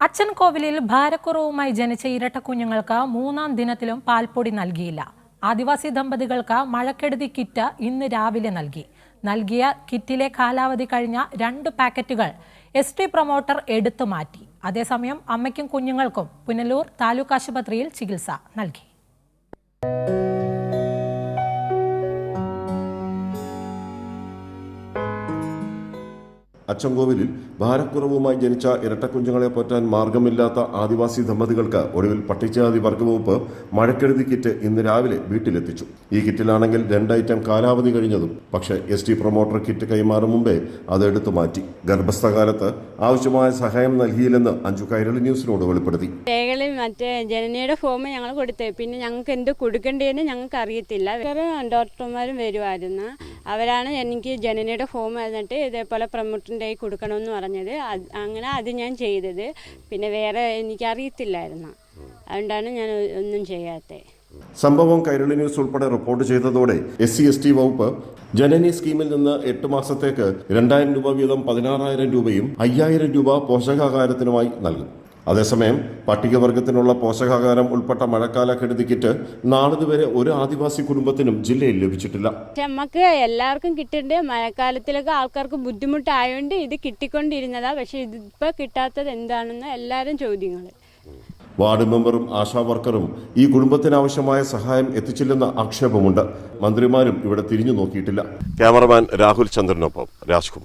അച്ചൻകോവിലിൽ ഭാരക്കുറവുമായി ജനിച്ച ഇരട്ട കുഞ്ഞുങ്ങൾക്ക് മൂന്നാം ദിനത്തിലും പാൽപ്പൊടി നൽകിയില്ല. ആദിവാസി ദമ്പതികൾക്ക് മഴക്കെടുതി കിറ്റ് ഇന്ന് രാവിലെ നൽകിയ കിറ്റിലെ കാലാവധി കഴിഞ്ഞ 2 പാക്കറ്റുകൾ ST പ്രൊമോട്ടർ എടുത്തു മാറ്റി. അതേസമയം അമ്മയ്ക്കും കുഞ്ഞുങ്ങൾക്കും പുനലൂർ താലൂക്ക് ആശുപത്രിയിൽ ചികിത്സ നൽകി. അച്ചൻകോവിലിൽ ഭാരക്കുറവുമായി ജനിച്ച ഇരട്ടക്കുഞ്ഞുങ്ങളെ പോറ്റാൻ മാർഗമില്ലാത്ത ആദിവാസി ദമ്പതികൾക്ക് ഒടുവിൽ പട്ടികജാതി വർഗ്ഗവകുപ്പ് മഴക്കെടുതി കിറ്റ് ഇന്ന് രാവിലെ വീട്ടിലെത്തിച്ചു. ഈ കിറ്റിലാണെങ്കിൽ 2 ഐറ്റം കാലാവധി കഴിഞ്ഞതും പക്ഷേ ST പ്രൊമോട്ടർ കിറ്റ് കൈമാറും മുമ്പേ അത് എടുത്തു മാറ്റി. ഗർഭസ്ഥകാലത്ത് ആവശ്യമായ സഹായം നൽകിയില്ലെന്ന് അഞ്ജു കൈരളി ന്യൂസിനോട് വെളിപ്പെടുത്തി. മറ്റേ ജനനിയുടെ ഫോം ഞങ്ങൾ കൊടുത്തേ, പിന്നെ ഞങ്ങൾക്ക് എന്ത് കൊടുക്കേണ്ടതെന്ന് ഞങ്ങൾക്ക് അറിയത്തില്ല. വേറെ ഡോക്ടർമാരും വരുമായിരുന്നു. അവരാണ് എനിക്ക് ജനനിയുടെ ഫോം എന്നിട്ട് ഇതേപോലെ പ്രൊമോട്ടറിൻ്റെ കൊടുക്കണമെന്ന് പറഞ്ഞത്. അങ്ങനെ അത് ഞാൻ ചെയ്തത്. പിന്നെ വേറെ എനിക്കറിയത്തില്ലായിരുന്നു, അതുകൊണ്ടാണ് ഞാൻ ഒന്നും ചെയ്യാത്തത്. സംഭവം കൈരളി ന്യൂസ് ഉൾപ്പെടെ റിപ്പോർട്ട് ചെയ്തതോടെ SC/ST വകുപ്പ് ജനനി സ്കീമിൽ നിന്ന് 8 മാസത്തേക്ക് 2000 രൂപ വീതം 16,000 രൂപയും 5,000 രൂപ പോഷകാഹാരത്തിനുമായി നൽകും. അതേസമയം പട്ടികവർഗത്തിനുള്ള പോഷകാഹാരം ഉൾപ്പെട്ട മഴക്കാല കെടുതി കിറ്റ് നാളിതുവരെ ഒരു ആദിവാസി കുടുംബത്തിനും ജില്ലയിൽ ലഭിച്ചിട്ടില്ല. നമുക്ക് എല്ലാവർക്കും കിട്ടേണ്ട മഴക്കാലത്തിലൊക്കെ ആൾക്കാർക്ക് ബുദ്ധിമുട്ടായതുകൊണ്ട് ഇത് കിട്ടിക്കൊണ്ടിരുന്നതാ. പക്ഷെ ഇതിപ്പോൾ കിട്ടാത്തത് എന്താണെന്ന് എല്ലാവരും ചോദ്യങ്ങൾ. വാർഡ് മെമ്പറും ആശാ വർക്കറും ഈ കുടുംബത്തിനാവശ്യമായ സഹായം എത്തിച്ചില്ലെന്ന ആക്ഷേപമുണ്ട്. മന്ത്രിമാരും ഇവിടെ തിരിഞ്ഞു നോക്കിയിട്ടില്ല. ക്യാമറമാൻ രാഹുൽ ചന്ദ്രനൊപ്പം രാജ്കുമാർ.